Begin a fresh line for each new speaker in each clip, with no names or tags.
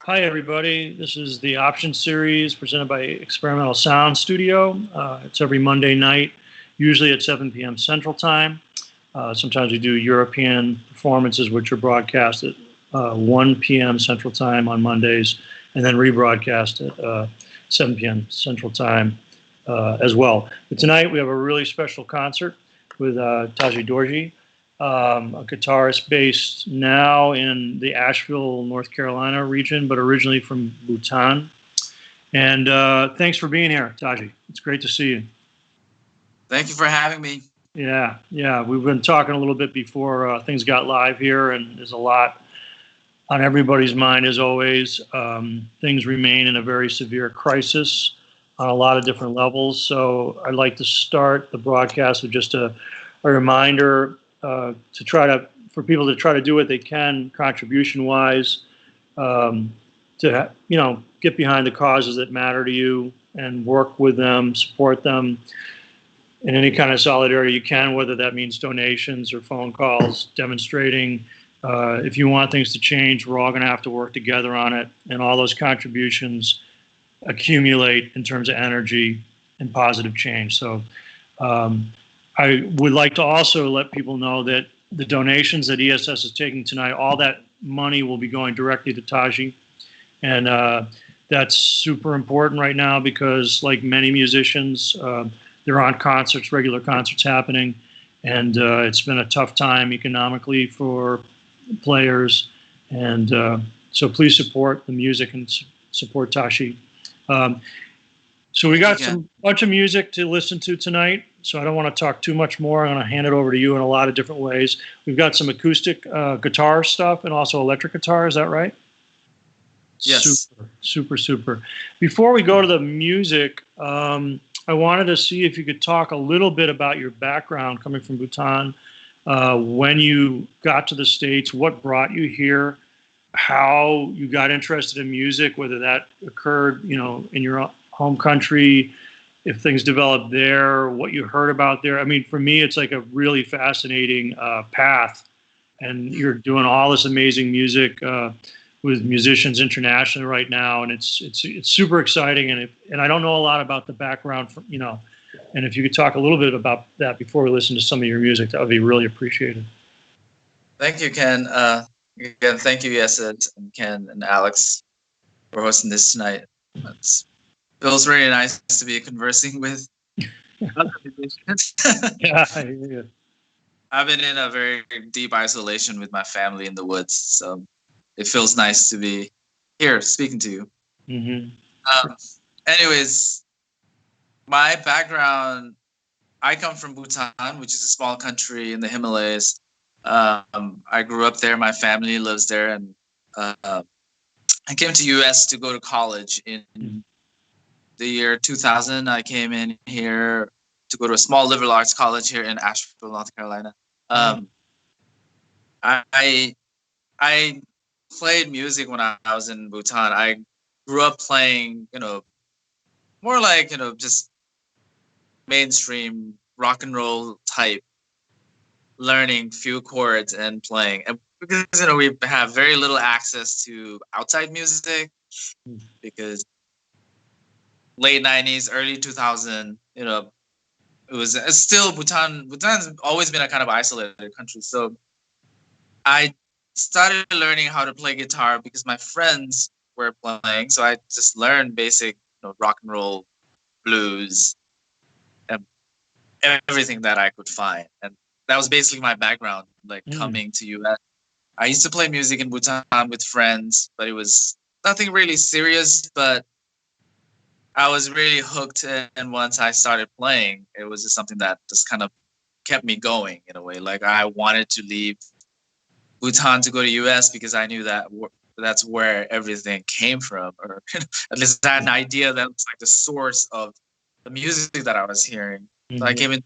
Hi, everybody. This is the Option Series presented by Experimental Sound Studio. It's every Monday night, usually at 7 p.m. Central Time. Sometimes we do European performances, which are broadcast at 1 p.m. Central Time on Mondays, and then rebroadcast at 7 p.m. Central Time as well. But tonight we have a really special concert with Tashi Dorji, a guitarist based now in the Asheville, North Carolina region, but originally from Bhutan. And thanks for being here, Tashi. It's great to see you.
Thank you for having me.
Yeah. We've been talking a little bit before things got live here, and there's a lot on everybody's mind as always. Things remain in a very severe crisis on a lot of different levels. So I'd like to start the broadcast with just a reminder for people to try to do what they can contribution-wise, to get behind the causes that matter to you and work with them, support them in any kind of solidarity you can, whether that means donations or phone calls, demonstrating. If you want things to change, we're all going to have to work together on it, and all those contributions accumulate in terms of energy and positive change. So I would like to also let people know that the donations that ESS is taking tonight, all that money will be going directly to Tashi. And that's super important right now because, like many musicians, they're on concerts, regular concerts happening. And it's been a tough time economically for players. And so please support the music and support Tashi. So we got some bunch of music to listen to tonight. So I don't want to talk too much more. I'm going to hand it over to you in a lot of different ways. We've got some acoustic guitar stuff and also electric guitar. Is that right?
Yes.
Super. Before we go to the music, I wanted to see if you could talk a little bit about your background coming from Bhutan, when you got to the States, what brought you here, how you got interested in music, whether that occurred, in your home country, if things developed there, what you heard about there. I mean, for me, it's like a really fascinating path, and you're doing all this amazing music with musicians internationally right now, and it's super exciting. And I don't know a lot about the background, and if you could talk a little bit about that before we listen to some of your music, that would be really appreciated.
Thank you, Ken. Again, thank you, ESS, and Ken and Alex for hosting this tonight. It feels really nice to be conversing with other musicians.
Yeah, I hear you.
I've been in a very deep isolation with my family in the woods, so it feels nice to be here speaking to you.
Mm-hmm.
Anyways, my background, I come from Bhutan, which is a small country in the Himalayas. I grew up there. My family lives there, and I came to U.S. to go to college in the year 2000. I came in here to go to a small liberal arts college here in Asheville, North Carolina. I played music when I was in Bhutan. I grew up playing, more like, just mainstream rock and roll type, learning few chords and playing. And because, we have very little access to outside music, because late 90s, early 2000, it's still Bhutan's always been a kind of isolated country. So I started learning how to play guitar because my friends were playing. So I just learned basic, rock and roll, blues, and everything that I could find. And that was basically my background, like coming to US. I used to play music in Bhutan with friends, but it was nothing really serious. But I was really hooked, and once I started playing, it was just something that just kind of kept me going in a way. Like I wanted to leave Bhutan to go to US because I knew that that's where everything came from, or at least I had an idea that was like the source of the music that I was hearing. So I came in.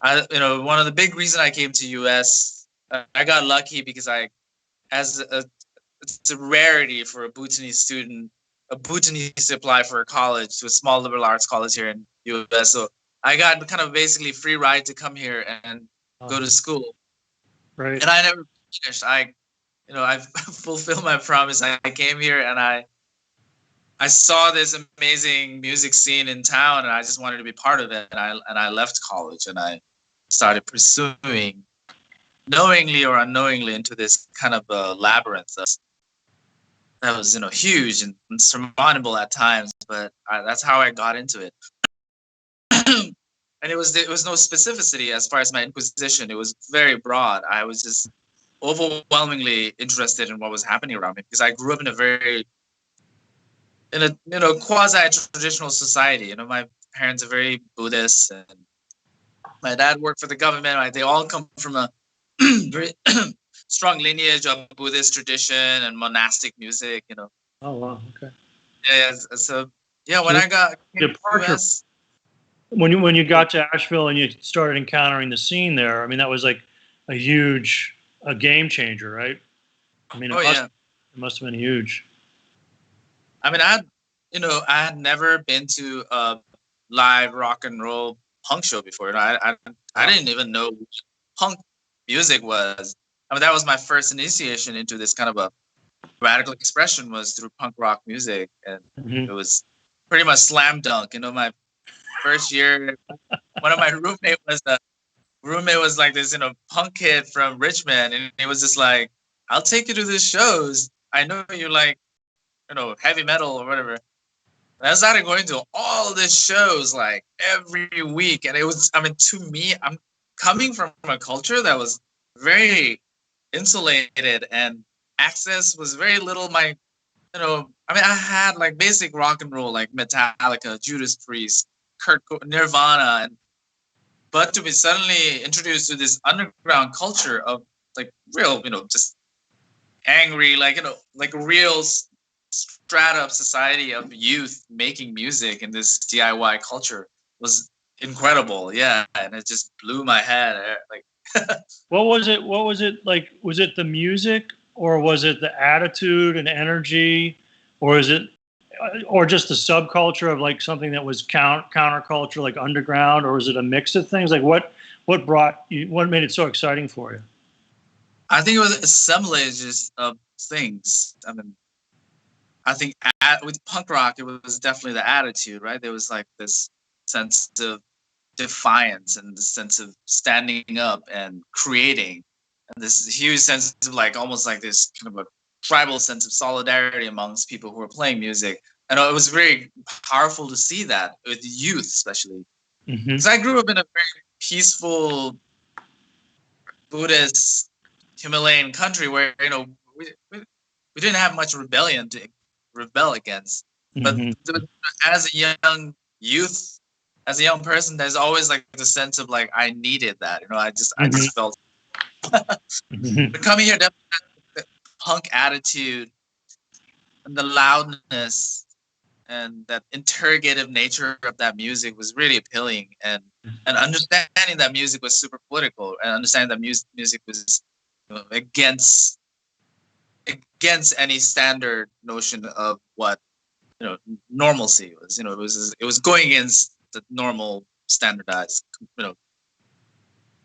One of the big reasons I came to US, I got lucky because it's a rarity for a Bhutanese student, a Bhutanese to apply for a college, to a small liberal arts college here in US. So I got kind of basically free ride to come here and go to school.
Right.
And I never finished. I fulfilled my promise. I came here and I saw this amazing music scene in town, and I just wanted to be part of it. And I left college and I started pursuing, knowingly or unknowingly, into this kind of a labyrinth that was huge and insurmountable at times. But that's how I got into it. And it was no specificity as far as my inquisition. It was very broad. I was just overwhelmingly interested in what was happening around me because I grew up in a quasi-traditional society. My parents are very Buddhist, and my dad worked for the government. They all come from a very strong lineage of Buddhist tradition and monastic music.
Oh wow, okay.
Yeah. So yeah, when I got
departure. When you got to Asheville and you started encountering the scene there, I mean, that was like a huge game changer, right? I mean, it must have been huge.
I mean, I had never been to a live rock and roll punk show before. I didn't even know what punk music was. I mean, that was my first initiation into this kind of a radical expression, was through punk rock music, and it was pretty much slam dunk. My first year, one of my roommates was like this, punk kid from Richmond, and he was just like, "I'll take you to these shows. I know you like, heavy metal or whatever." And I started going to all these shows like every week, and it was, I mean, to me, I'm coming from a culture that was very insulated, and access was very little. I had like basic rock and roll, like Metallica, Judas Priest, Nirvana, but to be suddenly introduced to this underground culture of like real, just angry, like a real strata of society of youth making music in this DIY culture was incredible. Yeah, and it just blew my head. Like,
what was it like? Was it the music, or was it the attitude and energy, or is it, or just the subculture of like something that was counterculture, like underground, or is it a mix of things? Like what made it so exciting for you?
I think it was assemblages of things. I mean, I think with punk rock, it was definitely the attitude, right? There was like this sense of defiance and the sense of standing up and creating, and this huge sense of like almost like this kind of a tribal sense of solidarity amongst people who are playing music. And it was very powerful to see that with youth, especially because I grew up in a very peaceful Buddhist Himalayan country where we didn't have much rebellion to rebel against. But as a young youth, as a young person, there's always like the sense of like I needed that. I just felt. But coming here, definitely the punk attitude and the loudness and that interrogative nature of that music was really appealing, and understanding that music was super political, and understanding that music was against any standard notion of what normalcy was. It was going against the normal standardized.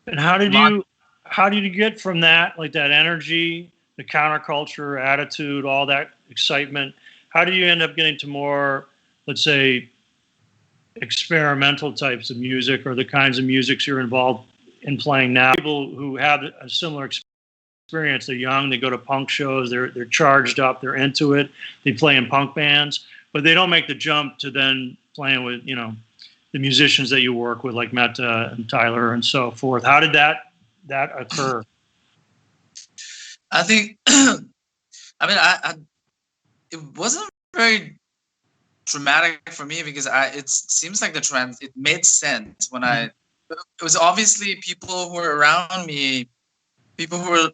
And how did you get from that, like that energy, the counterculture attitude, all that excitement? How do you end up getting to more, let's say, experimental types of music, or the kinds of musics you're involved in playing now? People who have a similar experience, they're young, they go to punk shows, they're charged up, they're into it, they play in punk bands, but they don't make the jump to then playing with, the musicians that you work with, like Metta and Tyler and so forth. How did that occur?
I think, it wasn't very dramatic for me because it seems like it made sense when it was obviously people who were around me, people who were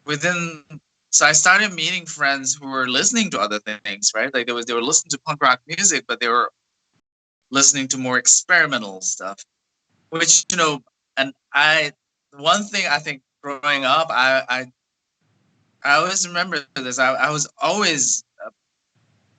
within. So I started meeting friends who were listening to other things, right? Like they were listening to punk rock music, but they were listening to more experimental stuff, which, and one thing I think growing up, I always remember this. I was always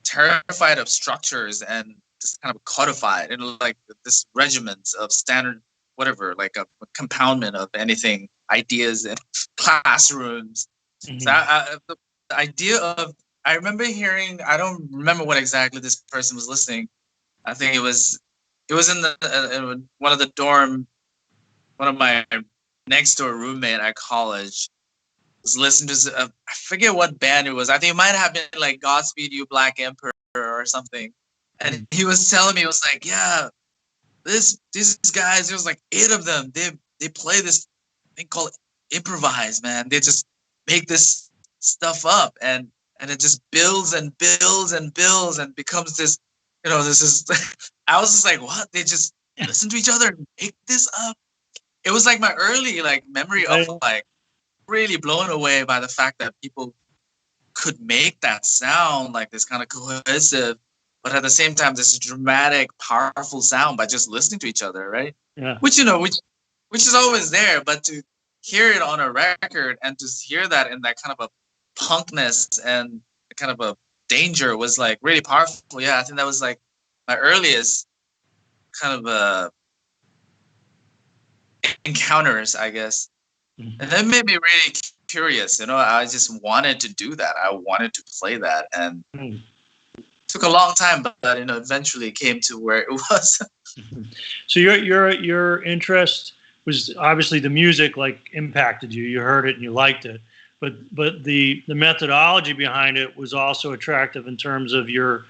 terrified of structures and just kind of codified in like this regiments of standard, whatever, like a compoundment of anything, ideas in classrooms. So the idea of, I remember hearing, I don't remember what exactly this person was listening. I think it was in in one of the dorm, one of my next door roommate at college was listening to, I forget what band it was. I think it might have been like Godspeed You Black Emperor or something. And he was telling me, it was like, yeah, these guys, there was like 8 of them. They play this thing called improvised, man. They just make this stuff up, and it just builds and builds and builds and becomes this, this is I was just like, what? They just listen to each other and make this up. It was like my early like memory of like really blown away by the fact that people could make that sound like this kind of cohesive, but at the same time, this dramatic, powerful sound by just listening to each other, right?
Yeah.
Which is always there, but to hear it on a record and to hear that in that kind of a punkness and kind of a danger was like really powerful. Yeah, I think that was like my earliest kind of encounters, I guess. Mm-hmm. And that made me really curious. I just wanted to do that. I wanted to play that, and took a long time, but eventually came to where it was.
So your interest was obviously the music, like, impacted you. You heard it and you liked it, but the methodology behind it was also attractive in terms of your,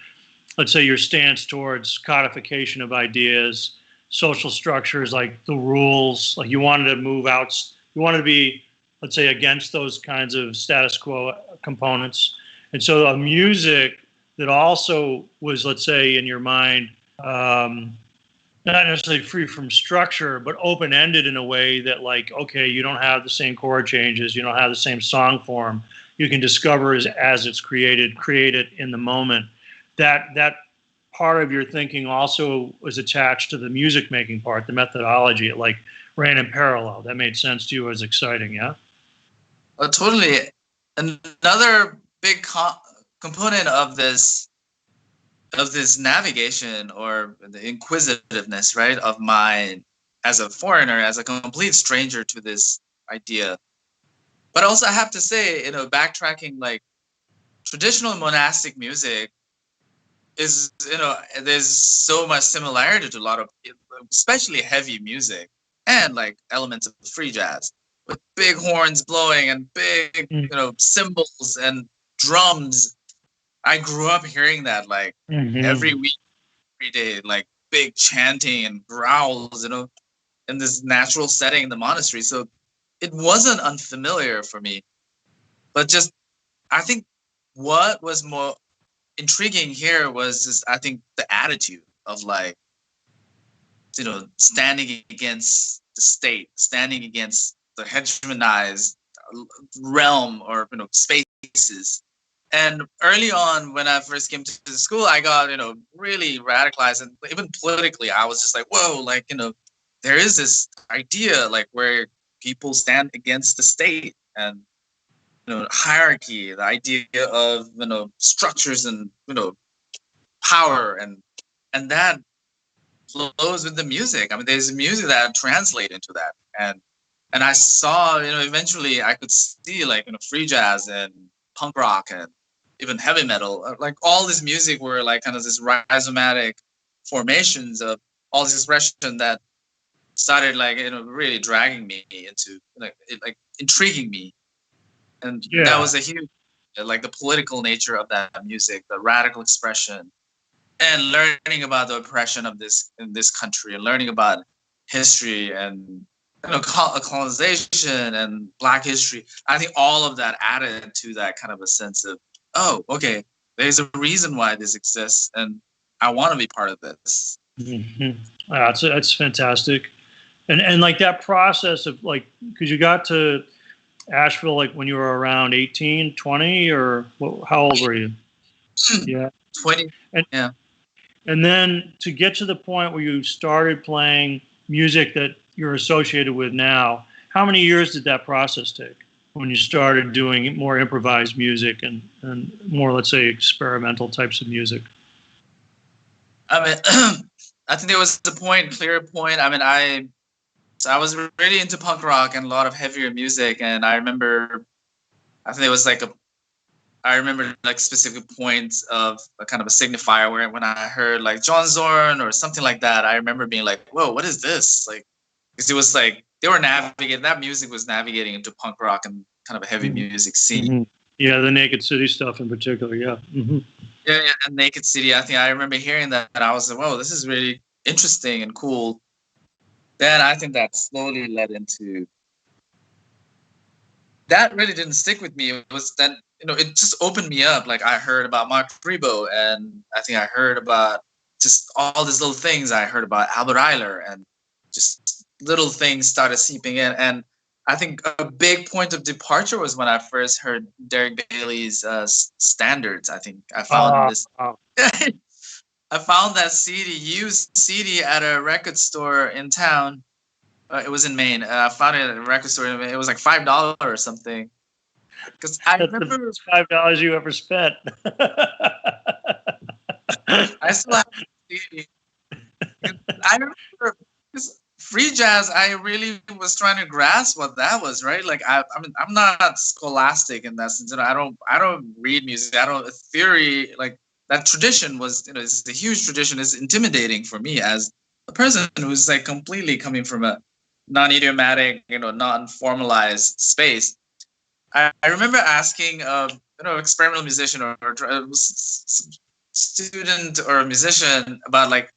let's say, your stance towards codification of ideas, social structures, like the rules. Like, you wanted to move out, you wanted to be, let's say, against those kinds of status quo components. And so a music that also was, let's say, in your mind, not necessarily free from structure, but open-ended in a way that, like, okay, you don't have the same chord changes, you don't have the same song form. You can discover as it's create it in the moment. That part of your thinking also was attached to the music making part, the methodology. It like ran in parallel. That made sense to you. It was exciting, yeah?
Totally. Another big component of this navigation, or the inquisitiveness, right, of mine as a foreigner, as a complete stranger to this idea. But also, I have to say, backtracking, like, traditional monastic music is, there's so much similarity to a lot of, especially heavy music, and like elements of free jazz with big horns blowing and big, cymbals and drums. I grew up hearing that, like, every week, every day, like big chanting and growls, in this natural setting in the monastery. So it wasn't unfamiliar for me. But just, I think what was more intriguing here was just, I think, the attitude of, like, standing against the state, standing against the hegemonized realm, or, spaces. And early on, when I first came to the school, I got, really radicalized. And even politically, I was just like, whoa, like, there is this idea, like, where people stand against the state and, hierarchy, the idea of, structures and, power, and that flows with the music. I mean, there's music that translate into that. And I saw, eventually I could see, like, free jazz and punk rock and even heavy metal, like all this music were like kind of this rhizomatic formations of all this expression that started, like, really dragging me into, like intriguing me. And that was a huge, like, the political nature of that music, the radical expression, and learning about the oppression of this in this country, and learning about history and, colonization and Black history. I think all of that added to that kind of a sense of, oh, okay, there's a reason why this exists, and I want to be part of this.
Mm-hmm. That's fantastic. And like that process of, like, because you got to Asheville, like, when you were around 18, 20, or how old were you?
Yeah. 20. Yeah.
And then to get to the point where you started playing music that you're associated with now, how many years did that process take when you started doing more improvised music and more, let's say, experimental types of music?
I mean, I think there was a clear point. I mean, I was really into punk rock and a lot of heavier music. And I remember I think it was like I remember like specific points of a kind of a signifier where when I heard like John Zorn or something like that, I remember being like, whoa, what is this? Like, because it was like they were navigating, that music was navigating into punk rock and kind of a heavy music scene.
Mm-hmm. Yeah, the Naked City stuff in particular. Yeah. Mm-hmm.
Yeah, and Naked City. I think I remember hearing that, and I was like, whoa, this is really interesting and cool. Then I think that slowly led into. That really didn't stick with me. It was then, it just opened me up. Like I heard about Mark Ribot, and I think I heard about just all these little things. I heard about Albert Eiler, and just little things started seeping in. And I think a big point of departure was when I first heard Derek Bailey's Standards. I think I found this. I found that used CD at a record store in town. It was in Maine. I found it at a record store. It was like $5 or something. Because I remember
the $5 you ever spent.
I still have the CD. I remember because free jazz. I really was trying to grasp what that was, right? Like I mean, I'm not scholastic in that sense. I don't read music. I don't theory like that tradition was. It's a huge tradition. It's intimidating for me as a person who's like completely coming from a non-idiomatic, non-formalized space. I remember asking, experimental musician or student or a musician about like,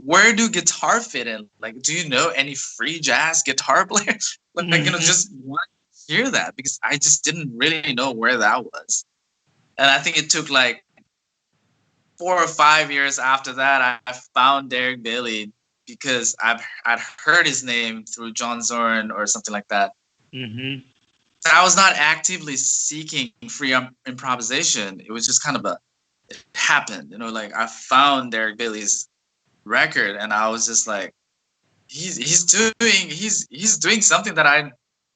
where do guitar fit in? Like, do you know any free jazz guitar players? Just want to hear that because I just didn't really know where that was. And I think it took like 4 or 5 years after that, I found Derek Bailey because I'd heard his name through John Zorn or something like that.
Mm-hmm.
I was not actively seeking free improvisation. It was just kind of it happened. Like I found Derek Bailey's record, and I was just like, he's doing something that I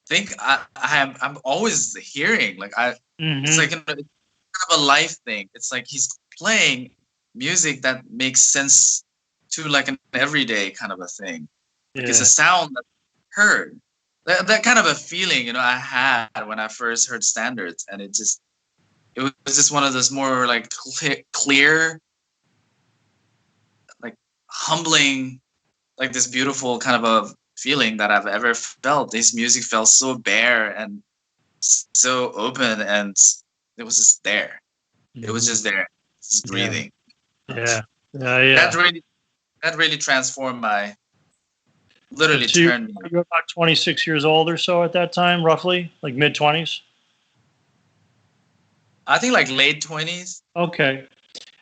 think I'm always hearing. Like it's like it's kind of a life thing. It's like he's playing music that makes sense to like an everyday kind of a thing. Like it's a sound that I heard. That kind of a feeling, I had when I first heard Standards, and it was just one of those more like clear, like humbling, like this beautiful kind of a feeling that I've ever felt. This music felt so bare and so open, and it was just there. It was just there, just breathing.
Yeah.
That really transformed my. Literally turned me.
You were about 26 years old or so at that time, roughly, like mid-20s?
I think like late 20s.
Okay.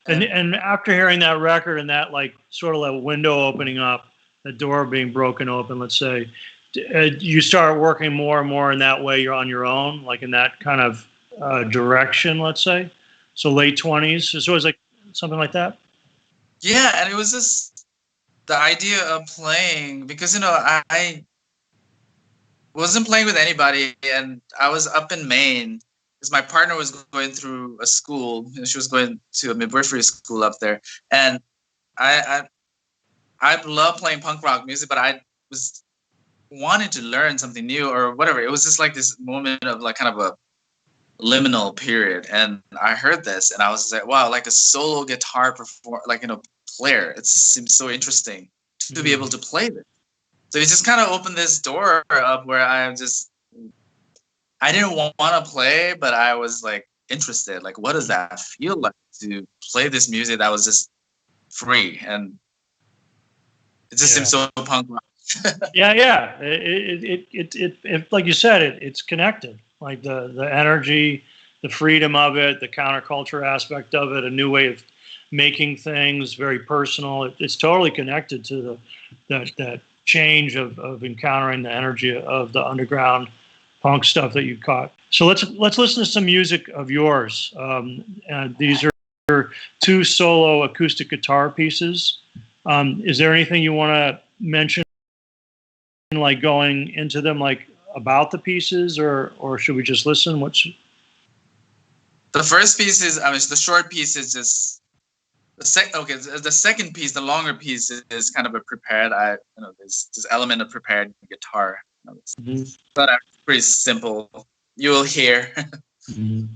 And after hearing that record and that like sort of like window opening up, the door being broken open, let's say, you start working more and more in that way. You're on your own, like in that kind of direction, let's say. So late 20s. So it was like something like that?
Yeah, and it was just the idea of playing, because I wasn't playing with anybody, and I was up in Maine because my partner was going through a school, and she was going to a midwifery school up there, and I love playing punk rock music, but I was wanting to learn something new or whatever. It was just like this moment of like kind of a liminal period, and I heard this, and I was like, wow, like a solo guitar player. It just seems so interesting to be able to play this. So it just kind of opened this door up where I didn't want to play, but I was like interested. Like, what does that feel like to play this music that was just free? And it just seems so punk rock.
Yeah. It like you said, it's connected. Like the energy, the freedom of it, the counterculture aspect of it, a new way of making things, very personal. It's totally connected to that change of encountering the energy of the underground punk stuff that you caught. So let's listen to some music of yours. And these are 2 solo acoustic guitar pieces. Is there anything you want to mention, like going into them, like about the pieces, or should we just listen?
The first piece is, the short piece is just the second piece, the longer piece is kind of a prepared. There's this element of prepared guitar, but pretty simple. you will hear.
Mhm.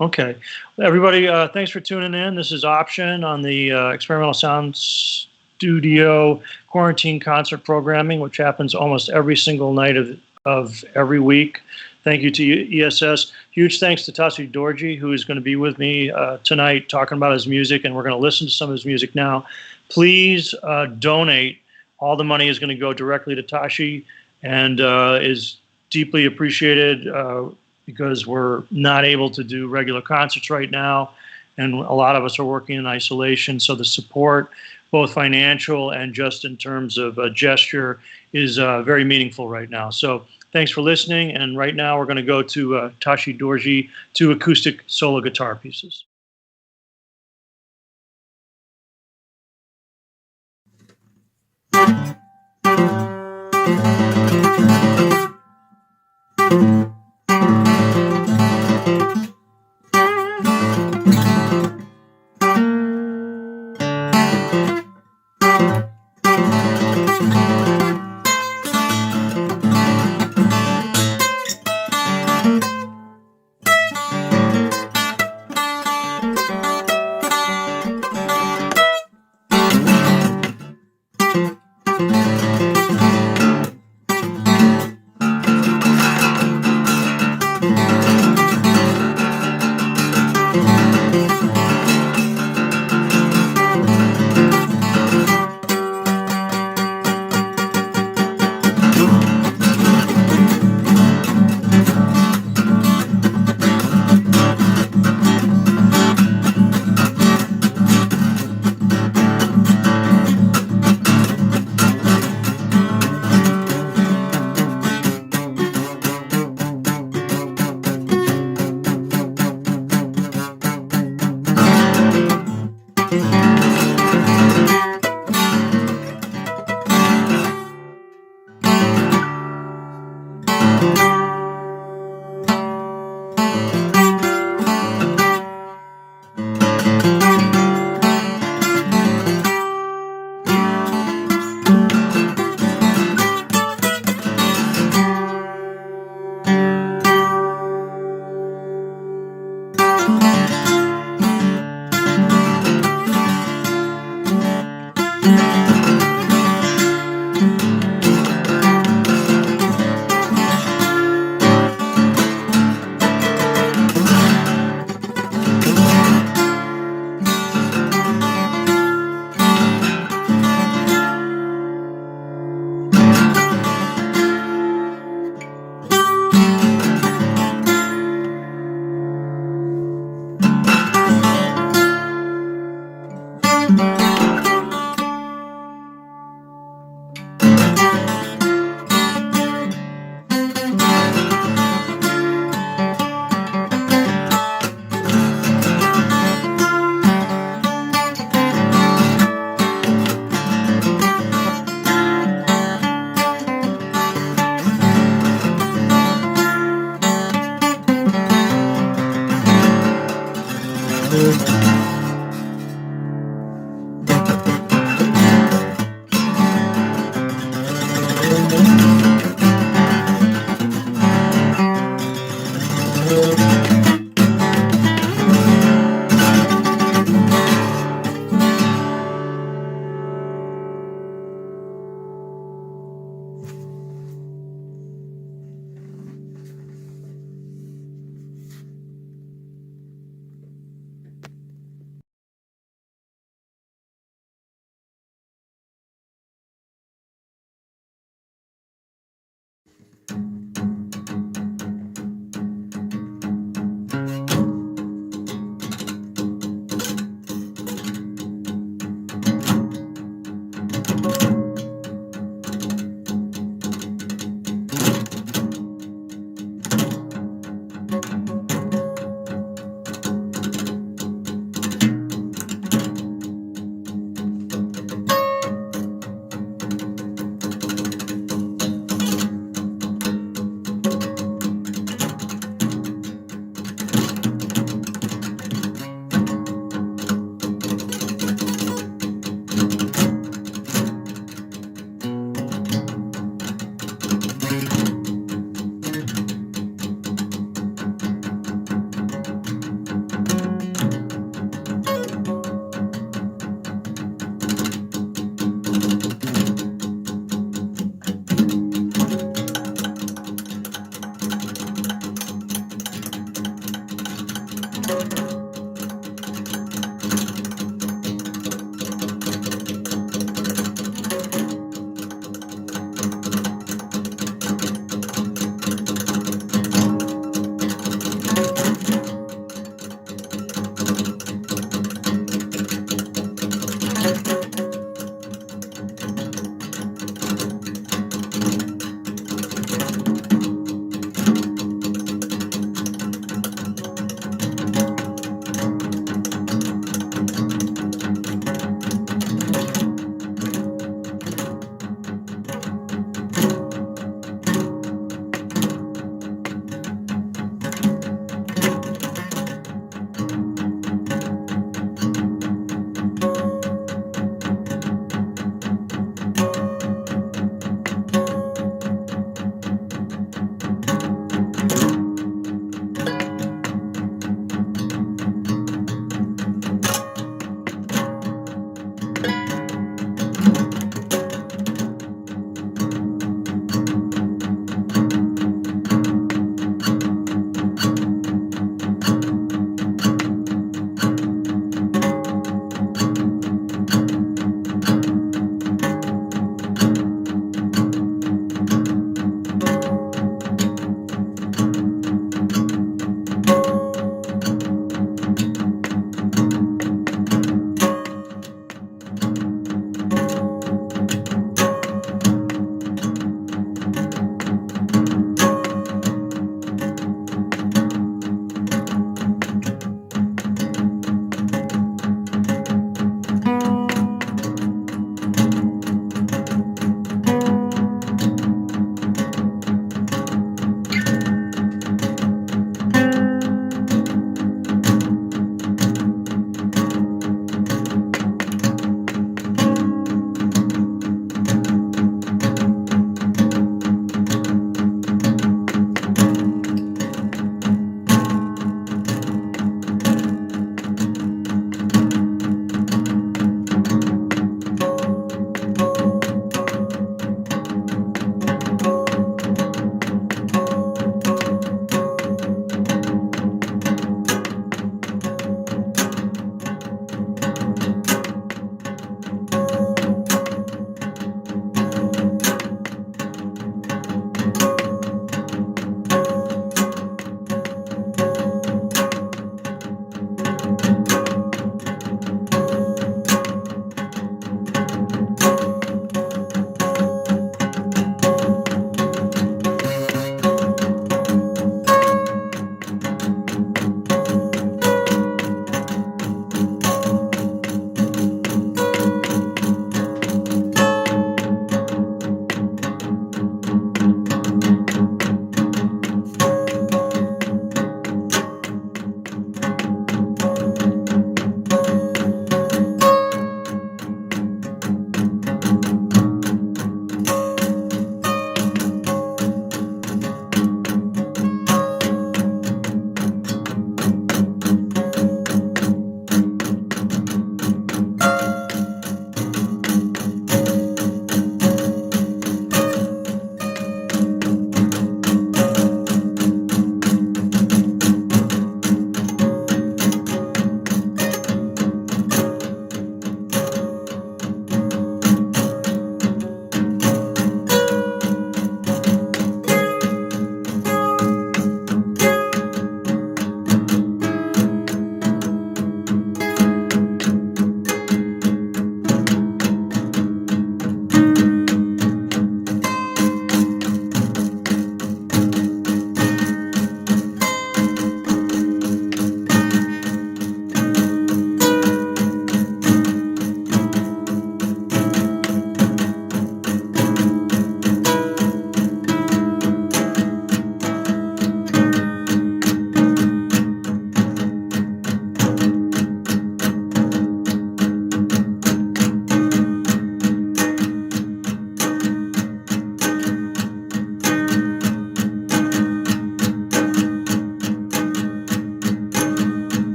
Okay. Everybody, thanks for tuning in. This is Option on the Experimental Sound Studio quarantine concert programming, which happens almost every single night of every week. Thank you to ESS. Huge thanks to Tashi Dorji, who is going to be with me tonight talking about his music, and we're going to listen to some of his music now. Please donate. All the money is going to go directly to Tashi and is deeply appreciated because we're not able to do regular concerts right now, and a lot of us are working in isolation. So the support, both financial and just in terms of a gesture, is very meaningful right now. So thanks for listening. And right now we're going to go to Tashi Dorji, 2 acoustic solo guitar pieces.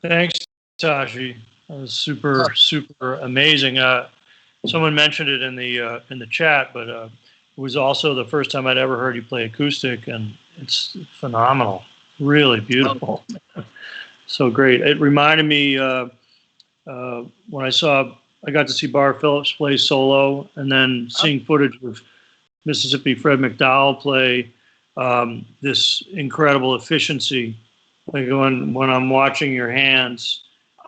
Thanks, Tashi. That was super amazing. Someone mentioned it in the chat, but it was also the first time I'd ever heard you play acoustic, and it's phenomenal. Really beautiful. So great. It reminded me when I got to see Bar Phillips play solo, and then seeing footage of Mississippi Fred McDowell play this incredible efficiency. Like when I'm watching your hands,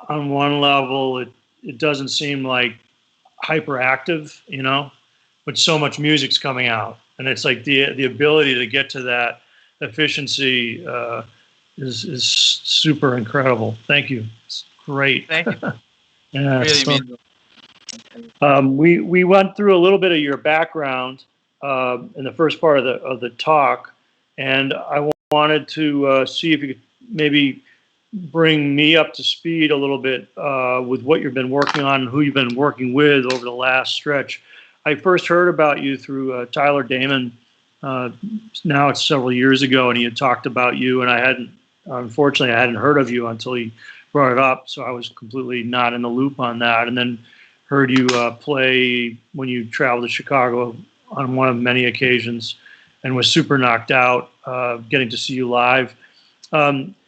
on one level, it doesn't seem like hyperactive, but so much music's coming out, and it's like the ability to get to that efficiency is super incredible. Thank you. It's great.
Thank you.
Yeah,
Really
we went through a little bit of your background in the first part of the talk, and I wanted to see if you could maybe bring me up to speed a little bit with what you've been working on and who you've been working with over the last stretch. I first heard about you through Tyler Damon. Now it's several years ago, and he had talked about you, and unfortunately, I hadn't heard of you until he brought it up, so I was completely not in the loop on that. And then heard you play when you traveled to Chicago on one of many occasions, and was super knocked out getting to see you live.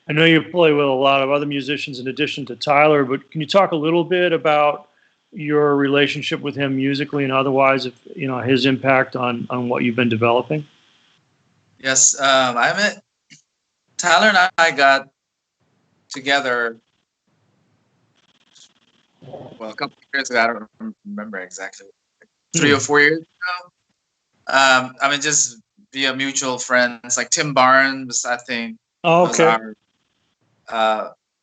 I know you play with a lot of other musicians in addition to Tyler, but can you talk a little bit about your relationship with him musically and otherwise, if his impact on what you've been developing?
Yes, I met Tyler and I got together a couple of years ago. I don't remember exactly, 3 or 4 years ago. I mean, just via mutual friends, like Tim Barnes, I think, was our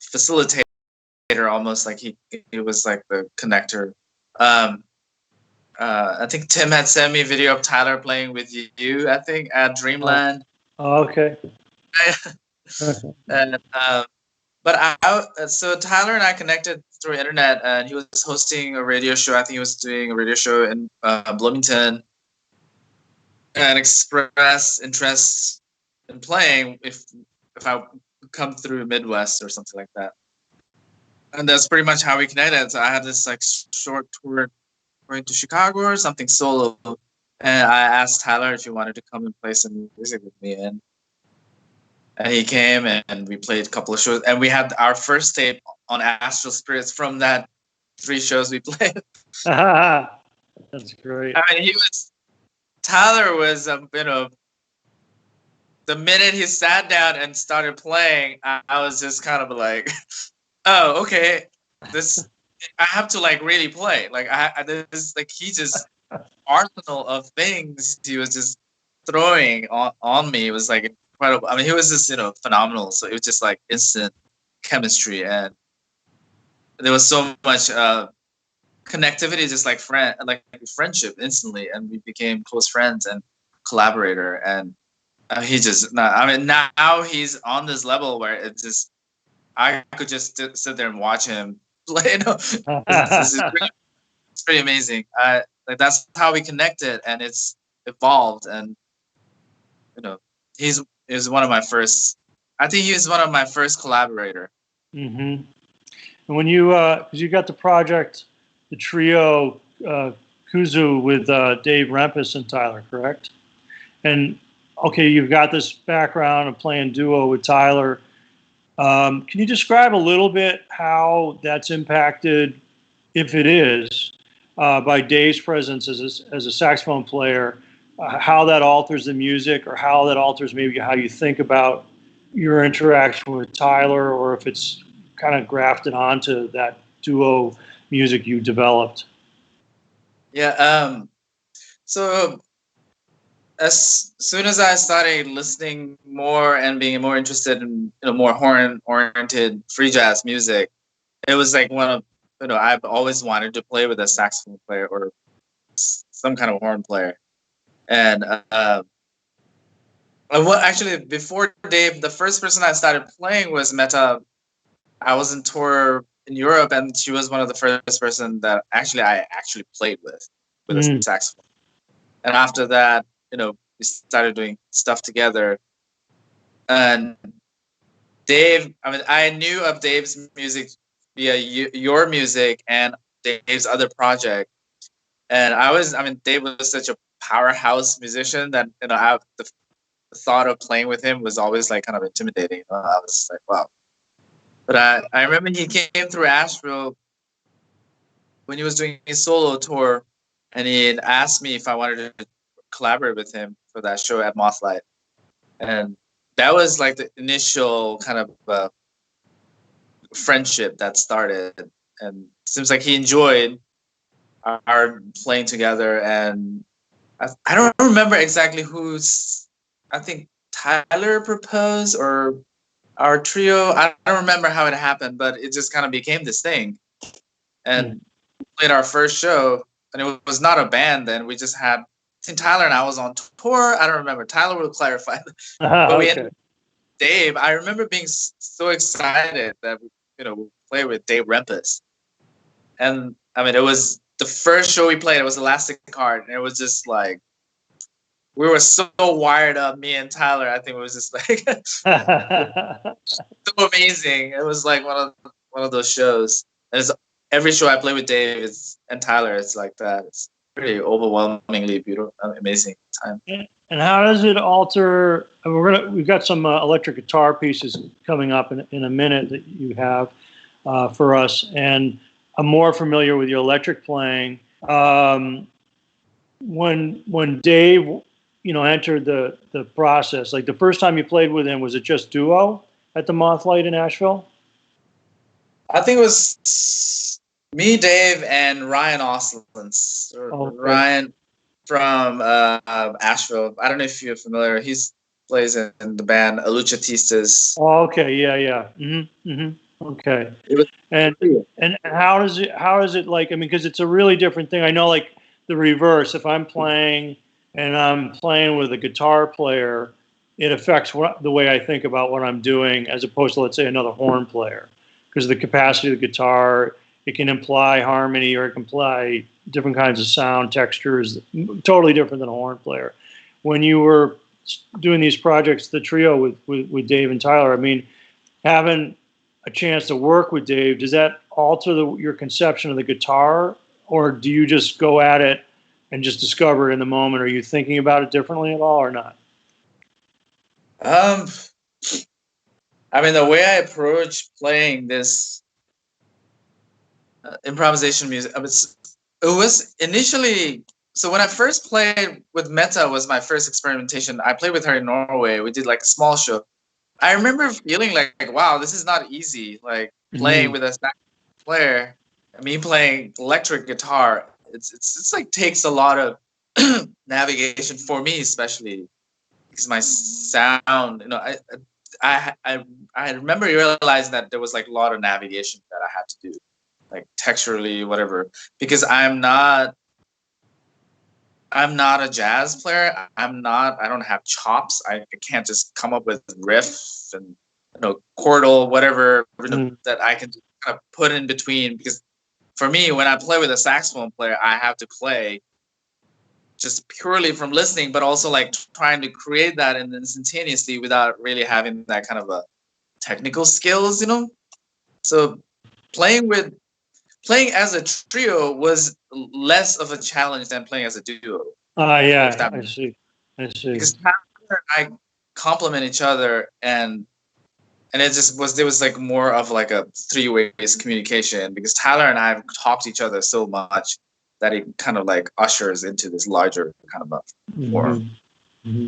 facilitator, almost like he was like the connector. I think Tim had sent me a video of Tyler playing with you, I think, at Dreamland.
Oh, okay.
And so Tyler and I connected through internet, and he was hosting a radio show. I think he was doing a radio show in Bloomington, and expressed interest in playing if I come through Midwest or something like that. And that's pretty much how we connected. So I had this like short tour going to Chicago or something solo, and I asked Tyler if he wanted to come and play some music with me, and he came, and we played a couple of shows, and we had our first tape on Astral Spirits from that 3 shows we played.
That's great.
I mean, Tyler was, the minute he sat down and started playing, I was just kind of like, oh, okay, I have to like really play. Like he just arsenal of things he was just throwing on me. It was like incredible. I mean, he was just phenomenal. So it was just like instant chemistry, and there was so much connectivity, just like friendship instantly, and we became close friends and collaborator. And now he's on this level where it's just I could just sit there and watch him play. It's pretty amazing. Like that's how we connected, and it's evolved. And he's one of my first. I think he was one of my first collaborator.
Mm-hmm. And when you, because you got the trio Kuzu with Dave Rempis and Tyler, correct? And okay, you've got this background of playing duo with Tyler. Can you describe a little bit how that's impacted, if it is, by Dave's presence as a saxophone player, how that alters the music, or how that alters maybe how you think about your interaction with Tyler, or if it's kind of grafted onto that duo music you developed?
Yeah. So as soon as I started listening more and being more interested in more horn-oriented free jazz music, it was like one of I've always wanted to play with a saxophone player or some kind of horn player. And actually before Dave, the first person I started playing was Meta. I was in tour in Europe, and she was one of the first person that I actually played with a saxophone. And after that, we started doing stuff together. And Dave, I mean, I knew of Dave's music via your music and Dave's other project. And I mean, Dave was such a powerhouse musician that, the thought of playing with him was always like kind of intimidating. I was like, wow. But I remember he came through Asheville when he was doing his solo tour, and he had asked me if I wanted to collaborate with him for that show at Mothlight. And that was like the initial kind of friendship that started. And it seems like he enjoyed our playing together. And I don't remember exactly I think Tyler proposed or our trio. I don't remember how it happened, but it just kind of became this thing. And we played our first show, and it was not a band then. We just had, I think Tyler and I was on tour. I don't remember. Tyler will clarify. But we had Dave. I remember being so excited that we play with Dave Rempis. And I mean, it was the first show we played. It was Elastic Heart, and it was just like, we were so wired up, me and Tyler. I think it was just like so amazing. It was like one of those shows. Every show I play with Dave and Tyler, it's like that. It's pretty overwhelmingly beautiful, amazing time.
And how does it alter? We've got some electric guitar pieces coming up in a minute that you have for us, and I'm more familiar with your electric playing. When Dave, entered the process, like the first time you played with him, was it just duo at the Mothlight in Asheville?
I think it was me, Dave, and Ryan Oslins.
Okay.
Ryan from Asheville. I don't know if you're familiar. He plays in the band Aluchatistas.
Oh, okay. Yeah. Okay. And how is it like? I mean, because it's a really different thing. I know, like the reverse. If I'm playing and I'm playing with a guitar player, it affects the way I think about what I'm doing, as opposed to, let's say, another horn player, because of the capacity of the guitar. It can imply harmony, or it can imply different kinds of sound textures, totally different than a horn player. When you were doing these projects, the trio with Dave and Tyler, I mean, having a chance to work with Dave, does that alter your conception of the guitar, or do you just go at it and just discover it in the moment? Are you thinking about it differently at all, or not?
I mean, the way I approach playing this improvisation music, it was initially, so when I first played with Meta was my first experimentation. I played with her in Norway. We did like a small show. I remember feeling like, wow, this is not easy. Like playing with a sax player, me playing electric guitar, it's like takes a lot of navigation for me, especially because my sound, I remember realizing that there was like a lot of navigation that I had to do, like texturally, whatever, because I'm not a jazz player. I don't have chops. I can't just come up with riffs and chordal, whatever, that I can kind of put in between. Because for me, when I play with a saxophone player, I have to play just purely from listening, but also like trying to create that and instantaneously without really having that kind of a technical skills, So playing as a trio was less of a challenge than playing as a duo.
Yeah, I see.
Because Tyler and I complement each other, and there was like more of like a three-way communication, because Tyler and I have talked to each other so much that it kind of like ushers into this larger kind of a form.
Mm-hmm.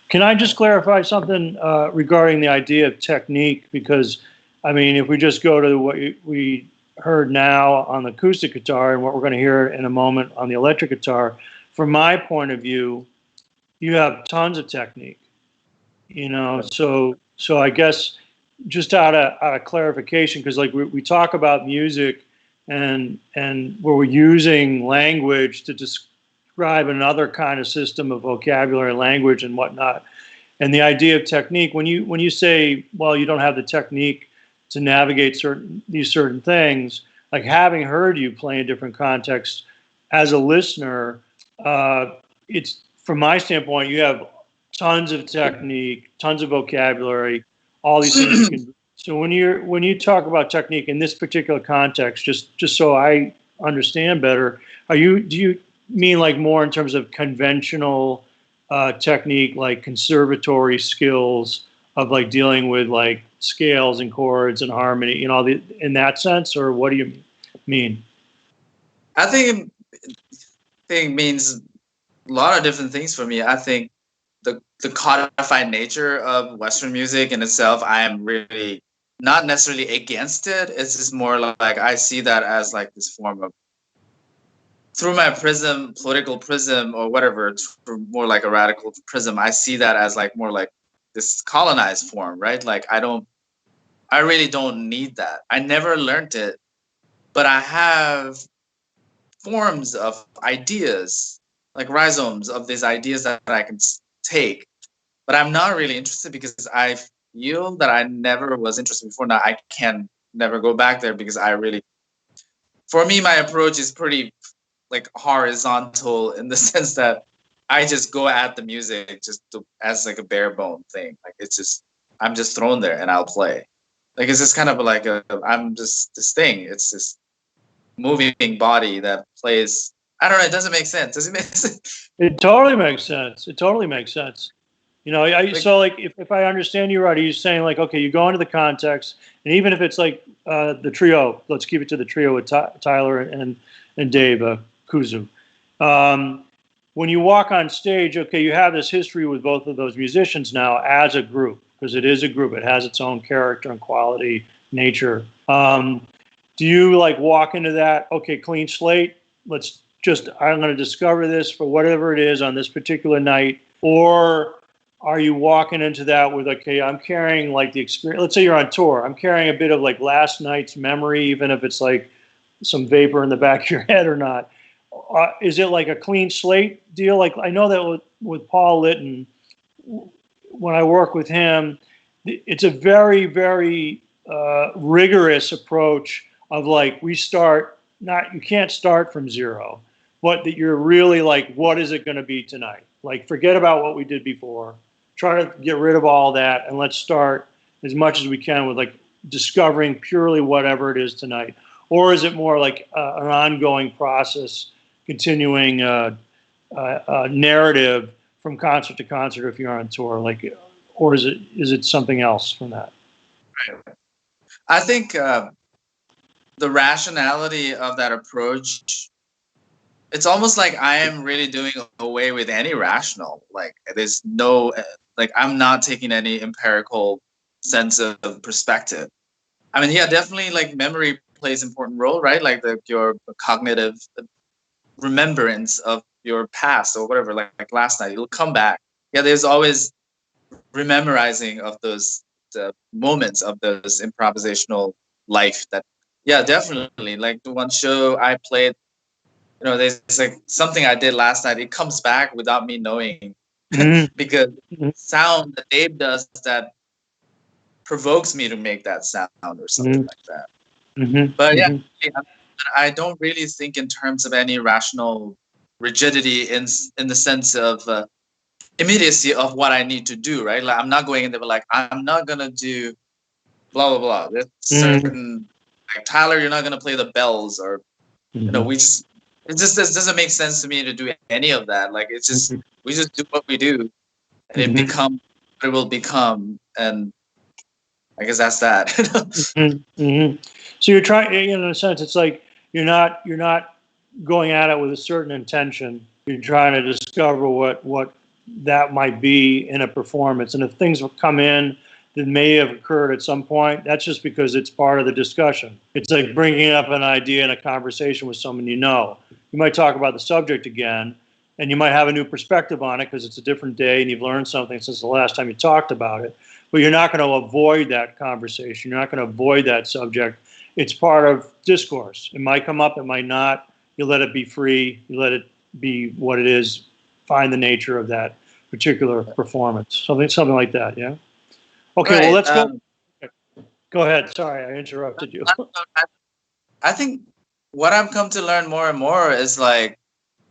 Can I just clarify something regarding the idea of technique? Because, I mean, if we just go to what we heard now on the acoustic guitar and what we're going to hear in a moment on the electric guitar, from my point of view, you have tons of technique, so I guess just out of clarification, because like we talk about music and where we're using language to describe another kind of system of vocabulary, language, and whatnot. And the idea of technique, when you say, well, you don't have the technique to navigate these certain things, like having heard you play in different contexts as a listener, it's, from my standpoint, you have tons of technique, tons of vocabulary, all these things you can. So when you talk about technique in this particular context, just so I understand better, do you mean like more in terms of conventional technique, like conservatory skills of like dealing with like scales and chords and harmony, in that sense, or what do you mean?
I think it means a lot of different things for me. I think the codified nature of Western music in itself, I am really not necessarily against it. It's just more like I see that as like this form of, through my political prism or whatever, more like a radical prism, I see that as like more like this colonized form, right? Like I really don't need that. I never learned it, but I have forms of ideas, like rhizomes of these ideas that I can take. But I'm not really interested because I feel that I never was interested before. Now I can never go back there because for me, my approach is pretty like horizontal in the sense that I just go at the music as like a bare bone thing. Like I'm just thrown there and I'll play. Like it's just kind of like I'm just this thing. It's this moving body that plays. I don't know. It doesn't make sense. Does it make sense?
It totally makes sense. It totally makes sense. So like if I understand you right, are you saying like, okay, you go into the context, and even if it's like the trio, let's keep it to the trio with Tyler and Dave Kuzu. When you walk on stage, okay, you have this history with both of those musicians now as a group, because it is a group. It has its own character and quality, nature. Do you like walk into that, okay, clean slate, I'm going to discover this for whatever it is on this particular night? Or are you walking into that with, okay, I'm carrying like the experience, let's say you're on tour, I'm carrying a bit of like last night's memory, even if it's like some vapor in the back of your head or not. Is it like a clean slate deal? Like I know that with Paul Litton, when I work with him, it's a very, very rigorous approach of like, you can't start from zero, but that you're really like, what is it going to be tonight? Like, forget about what we did before. Try to get rid of all that, and let's start as much as we can with like discovering purely whatever it is tonight. Or is it more like an ongoing process, continuing narrative from concert to concert if you're on tour? Like, or is it something else from that?
I think the rationality of that approach, it's almost like I am really doing away with any rational. Like there's no, like I'm not taking any empirical sense of perspective. I mean, yeah, definitely like memory plays an important role, right? Like your cognitive remembrance of your past or whatever, like last night, it'll come back. Yeah, there's always rememorizing of those moments of those improvisational life that, yeah, definitely. Like the one show I played, there's like something I did last night. It comes back without me knowing because sound that Dave does that provokes me to make that sound or something like that. But yeah, I don't really think in terms of any rational rigidity in the sense of immediacy of what I need to do, right? Like I'm not going in there like, I'm not gonna do blah blah blah. There's certain like Tyler, you're not gonna play the bells, or it just doesn't make sense to me to do any of that. Like it's just we just do what we do, and it becomes what it will become, and I guess that's that.
So you're trying, in a sense, it's like you're not going at it with a certain intention. You're trying to discover what that might be in a performance, and if things will come in that may have occurred at some point, that's just because it's part of the discussion. It's like bringing up an idea in a conversation with someone you know. You might talk about the subject again, and you might have a new perspective on it because it's a different day and you've learned something since the last time you talked about it. But you're not going to avoid that conversation. You're not going to avoid that subject. It's part of discourse. It might come up, it might not. You let it be free. You let it be what it is. Find the nature of that particular performance. Something like that, yeah? Okay, well, let's go. Go ahead. Sorry, I interrupted you.
I think what I've come to learn more and more is like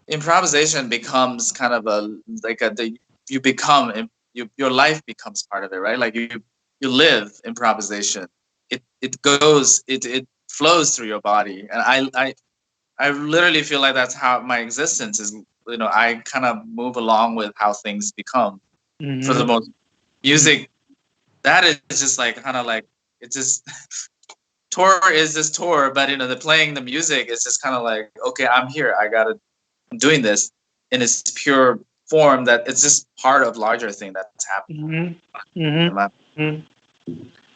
improvisation becomes kind of your life becomes part of it, right? Like you you live improvisation. It goes, it flows through your body, and I literally feel like that's how my existence is. You know, I kind of move along with how things become. For the most music, that is just like kind of like, it's just tour is just tour, but you know, the playing the music is just kind of like, okay, I'm here, I'm doing this in its pure form, that it's just part of larger thing that's happening.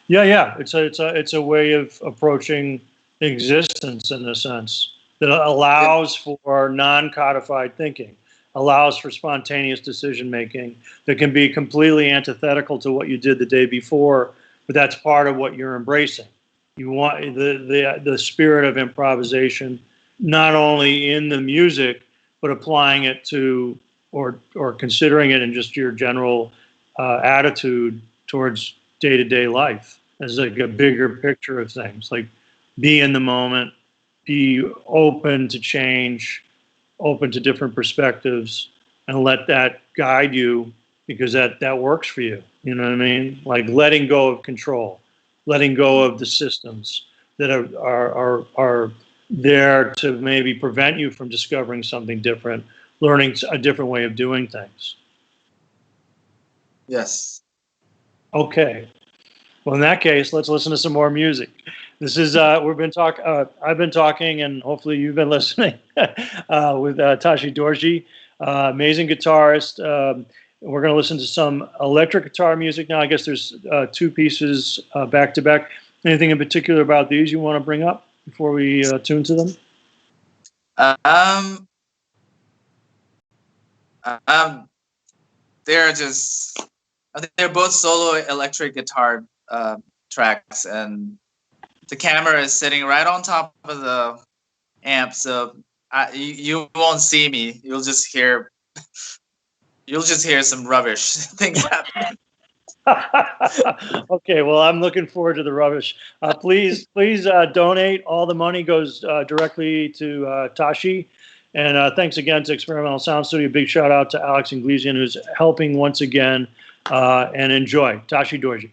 Yeah. It's a way of approaching existence in a sense that allows for non-codified thinking, allows for spontaneous decision making that can be completely antithetical to what you did the day before, but that's part of what you're embracing. You want the spirit of improvisation, not only in the music, but applying it to or considering it in just your general attitude towards day-to-day life as like a bigger picture of things. Like, be in the moment, be open to change, open to different perspectives, and let that guide you, because that works for you. You know what I mean? Like letting go of control, letting go of the systems that are there to maybe prevent you from discovering something different, learning a different way of doing things.
Yes.
Okay. Well, in that case, let's listen to some more music. This is I've been talking, and hopefully you've been listening with Tashi Dorji, amazing guitarist. We're going to listen to some electric guitar music now. I guess there's two pieces back to back. Anything in particular about these you want to bring up before we tune to them?
They're both solo electric guitar tracks, and the camera is sitting right on top of the amp, so you won't see me. You'll just hear some rubbish things happening.
Okay, well, I'm looking forward to the rubbish. Please donate. All the money goes directly to Tashi. And thanks again to Experimental Sound Studio. Big shout out to Alex Nguyen, who's helping once again. And enjoy. Tashi Dorji.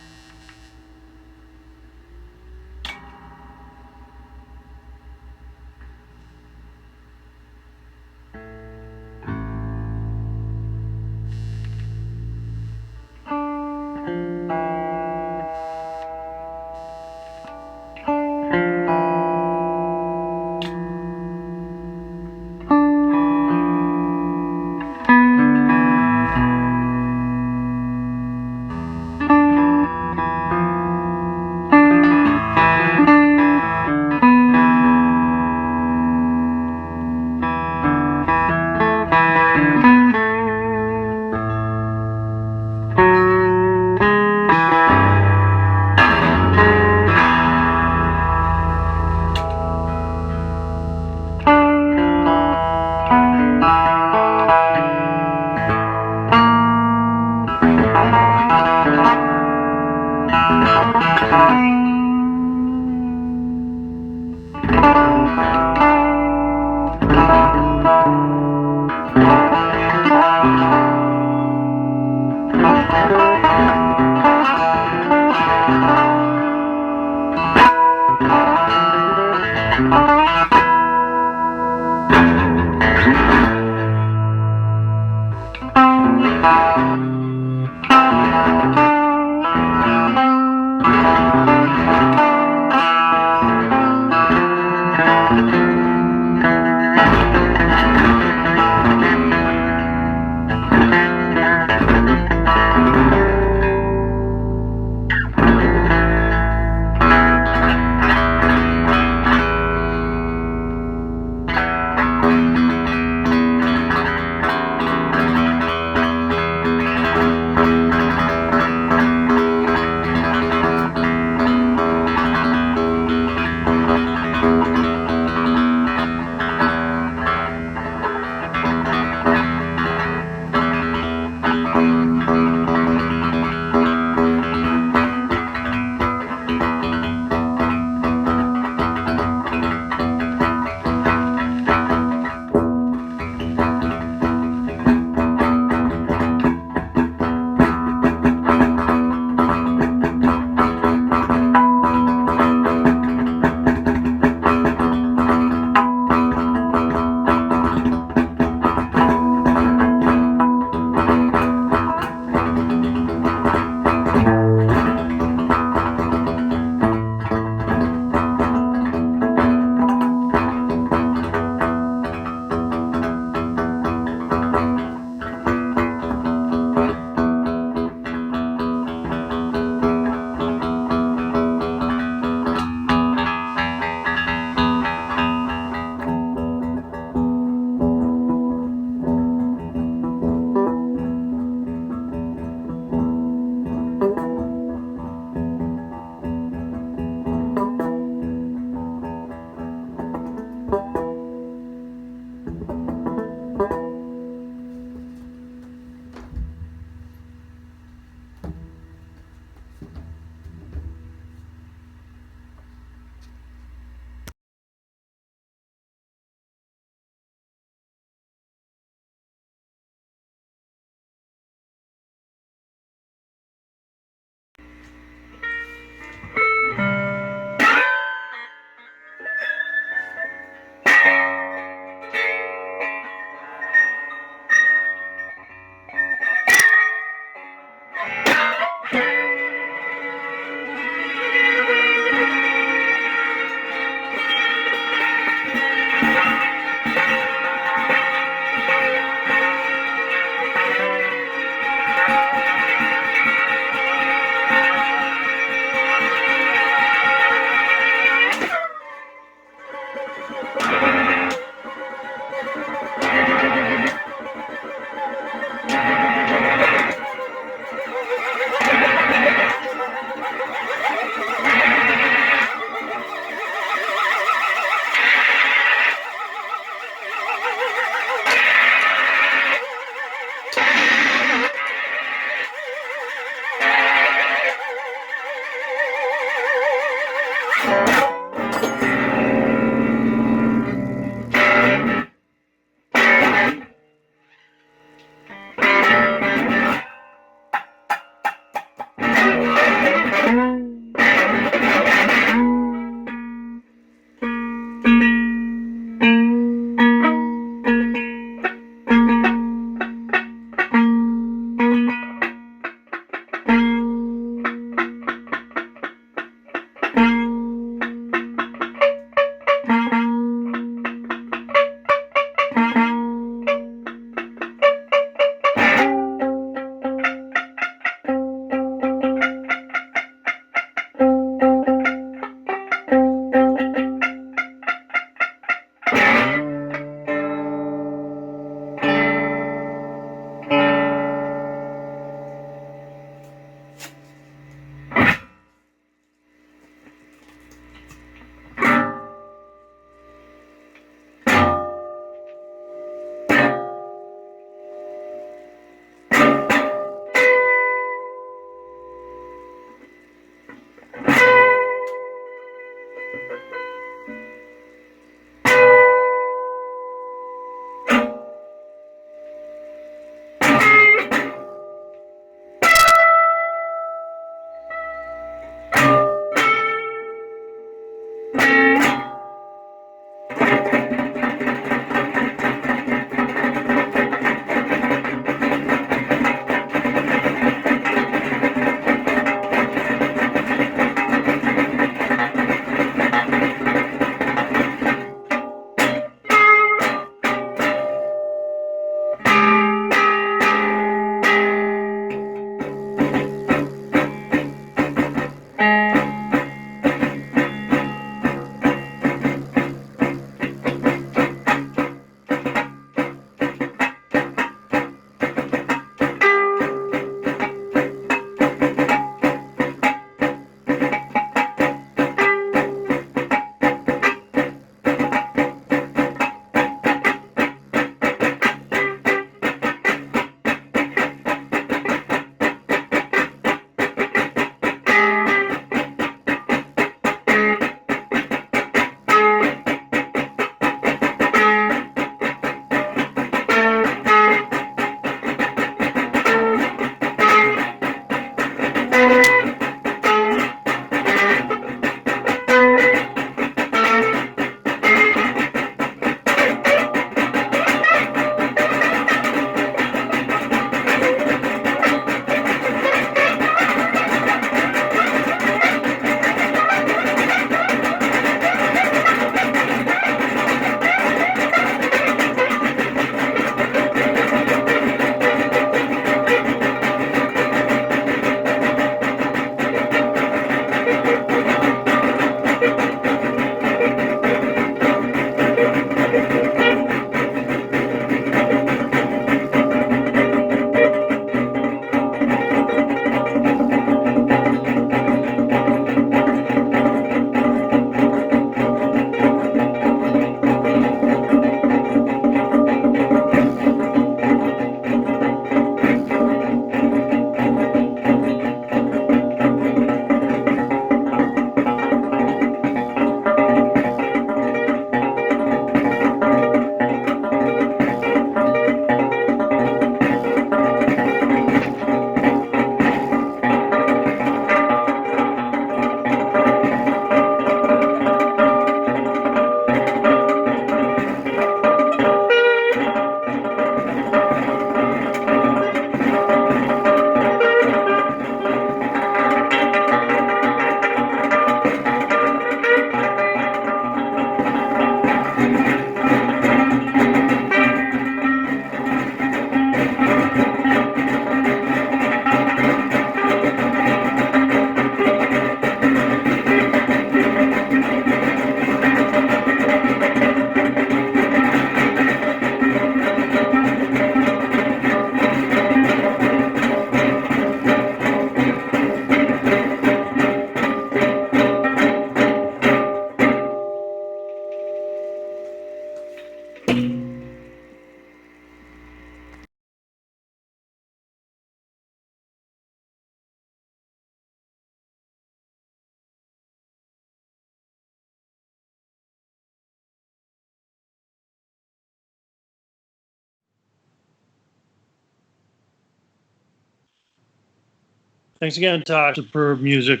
Thanks again, Tosh. Superb music.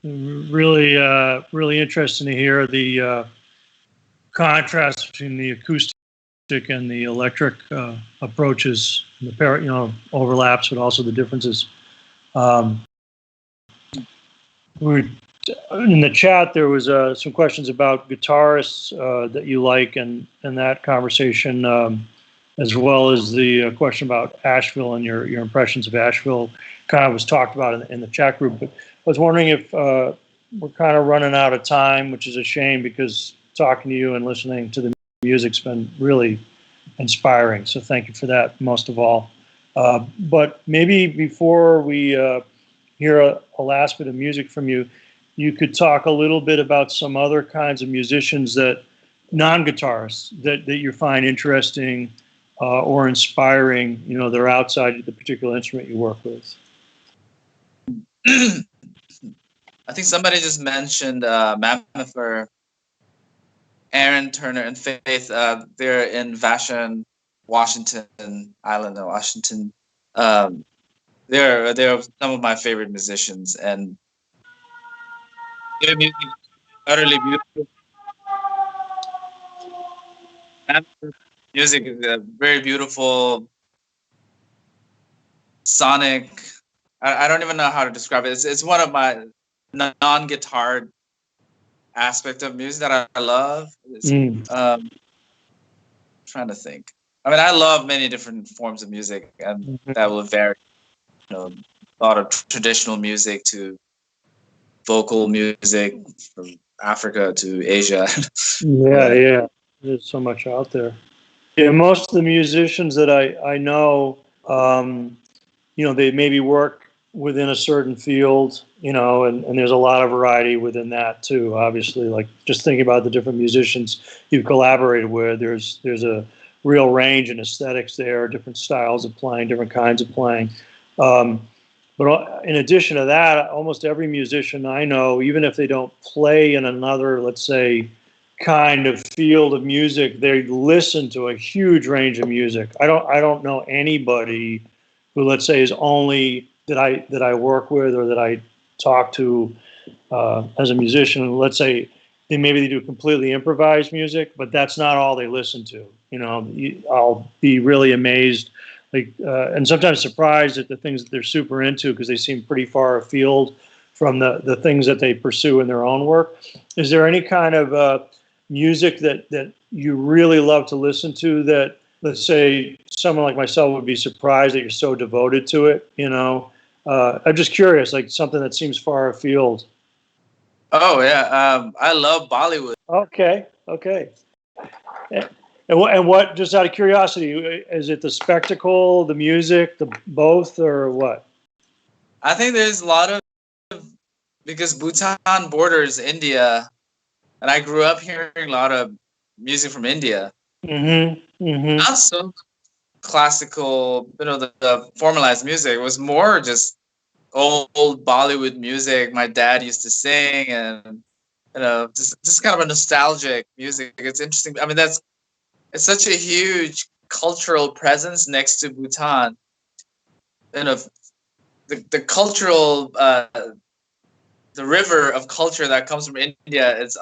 Really, really interesting to hear the contrast between the acoustic and the electric approaches, and the overlaps, but also the differences. In the chat, there was some questions about guitarists that you like, and that conversation, as well as the question about Asheville and your impressions of Asheville, kind of was talked about in the chat group. But I was wondering if we're kind of running out of time, which is a shame because talking to you and listening to the music's been really inspiring. So thank you for that, most of all. But maybe before we hear a last bit of music from you, you could talk a little bit about some other kinds of musicians that non-guitarists that you find interesting or inspiring. They're outside the particular instrument you work with.
I think somebody just mentioned Mammoth, Aaron Turner and Faith. They're in Vashon, Washington Island, Washington. They're some of my favorite musicians, and their music is utterly beautiful. Music is a very beautiful, sonic. I don't even know how to describe it. It's one of my non-guitar aspect of music that I love. Trying to think. I mean, I love many different forms of music, and that will vary. A lot of traditional music to vocal music from Africa to Asia.
Yeah. There's so much out there. Yeah, most of the musicians that I know, they maybe work within a certain field, and there's a lot of variety within that too. Obviously, like just thinking about the different musicians you've collaborated with, there's a real range in aesthetics there, different styles of playing, different kinds of playing. But in addition to that, almost every musician I know, even if they don't play in another, let's say, kind of field of music, they listen to a huge range of music. I don't know anybody who, let's say, is only that I work with or that I talk to as a musician. Let's say maybe they do completely improvised music, but that's not all they listen to. I'll be really amazed, and sometimes surprised at the things that they're super into because they seem pretty far afield from the things that they pursue in their own work. Is there any kind of music that you really love to listen to that, let's say, someone like myself would be surprised that you're so devoted to it? I'm just curious, like something that seems far afield.
Oh yeah, I love Bollywood.
Okay. And what? Just out of curiosity, is it the spectacle, the music, the both, or what?
I think there's a lot of, because Bhutan borders India, and I grew up hearing a lot of music from India. Not so classical, the formalized music. It was more just old Bollywood music my dad used to sing, and just kind of a nostalgic music. It's interesting. I mean, it's such a huge cultural presence next to Bhutan. The cultural the river of culture that comes from India. It's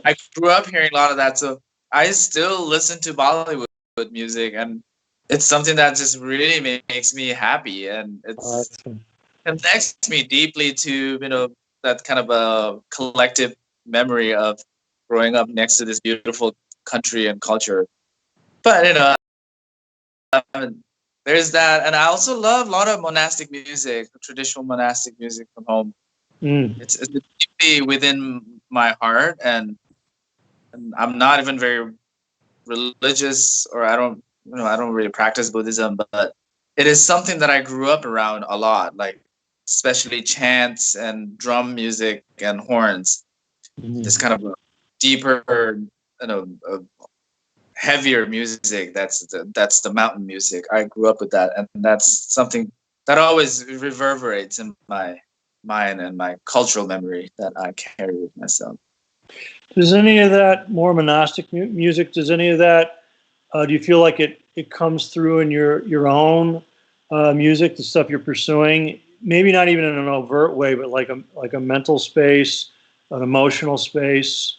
I grew up hearing a lot of that, so I still listen to Bollywood music, and it's something that just really makes me happy, and it connects me deeply to that kind of a collective memory of growing up next to this beautiful country and culture. But there's that, and I also love a lot of monastic music, traditional monastic music from home. It's deeply within my heart, and I'm not even very religious, or I don't really practice Buddhism, but it is something that I grew up around a lot, like especially chants and drum music and horns. This kind of a deeper, heavier music. That's the mountain music. I grew up with that, and that's something that always reverberates in my mind and my cultural memory that I carry with myself.
Does any of that more monastic music? Does any of that? Do you feel like it comes through in your own music, the stuff you're pursuing, maybe not even in an overt way, but like a mental space, an emotional space?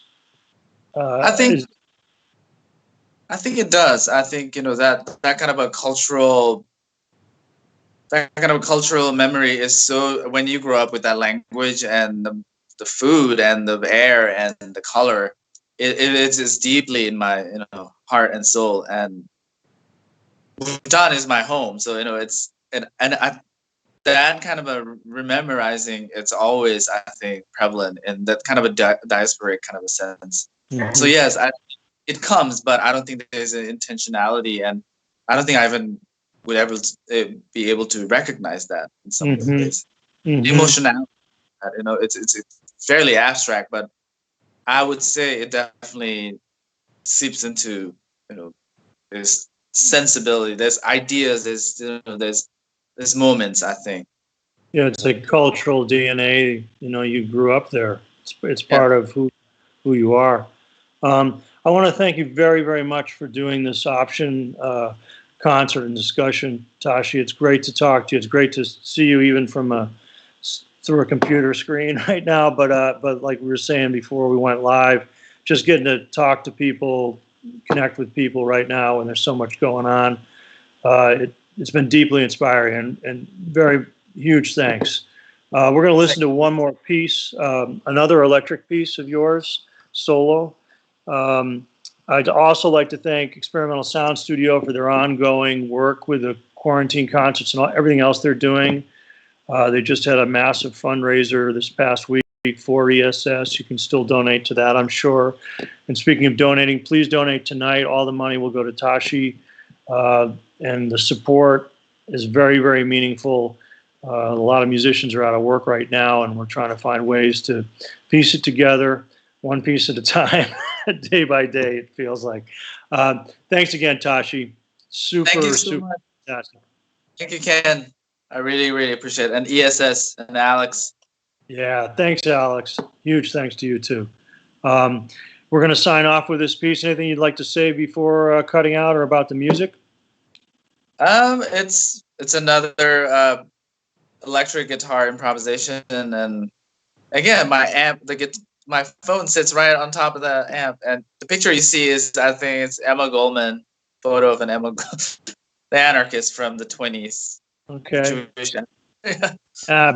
I think
Is,
I think it does. I think that kind of a cultural memory is so, when you grow up with that language and the food and the air and the color, it is deeply in my heart and soul. And Bhutan is my home, so it's that kind of a rememorizing, it's always, I think, prevalent in that kind of a diasporic kind of a sense. So
Mhm.
yes, it comes, but I don't think there's an intentionality, and I don't think I even would ever be able to recognize that in some
Mhm.
ways.
Mhm.
Emotionality, it's fairly abstract, but I would say it definitely seeps into this sensibility. There's ideas. There's moments, I think.
Yeah, it's like cultural DNA. You grew up there. It's
Yeah.
part of who you are. I want to thank you very, very much for doing this option concert and discussion, Tashi. It's great to talk to you. It's great to see you even through a computer screen right now. But like we were saying before we went live, just getting to talk to people, connect with people right now, and there's so much going on. It's been deeply inspiring, and very huge thanks. We're going to listen to one more piece, another electric piece of yours, solo. Um, I'd also like to thank Experimental Sound Studio for their ongoing work with the quarantine concerts and everything else they're doing. They just had a massive fundraiser this past week for ESS. You can still donate to that, I'm sure. And speaking of donating, please donate tonight. All the money will go to Tashi. And the support is very, very meaningful. A lot of musicians are out of work right now, and we're trying to find ways to piece it together, one piece at a time, day by day, it feels like. Thanks again, Tashi.
Thank you
Super,
so
super
much.
fantastic.
Thank you, Ken. I really, really appreciate it. And ESS and Alex.
Yeah, thanks, Alex. Huge thanks to you, too. Um, we're going to sign off with this piece. Anything you'd like to say before cutting out or about the music?
It's another electric guitar improvisation, and again, my amp, my phone sits right on top of the amp, and the picture you see is, I think it's Emma Goldman, photo of an the anarchist from the 20s,
Okay.
Jewish.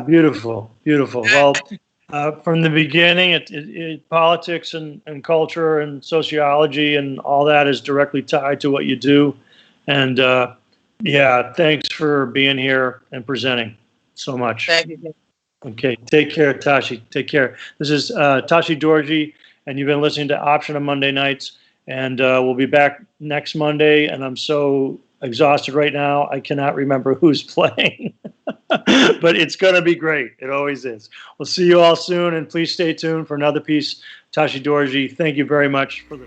Beautiful, beautiful. Well, from the beginning, politics and culture and sociology and all that is directly tied to what you do. And yeah, thanks for being here and presenting so much.
Thank you.
Okay, take care, Tashi. Take care. This is Tashi Dorji, and you've been listening to Option on Monday nights. And we'll be back next Monday. And I'm so exhausted right now, I cannot remember who's playing. But it's going to be great. It always is. We'll see you all soon, and please stay tuned for another piece. Tashi Dorji, thank you very much for the.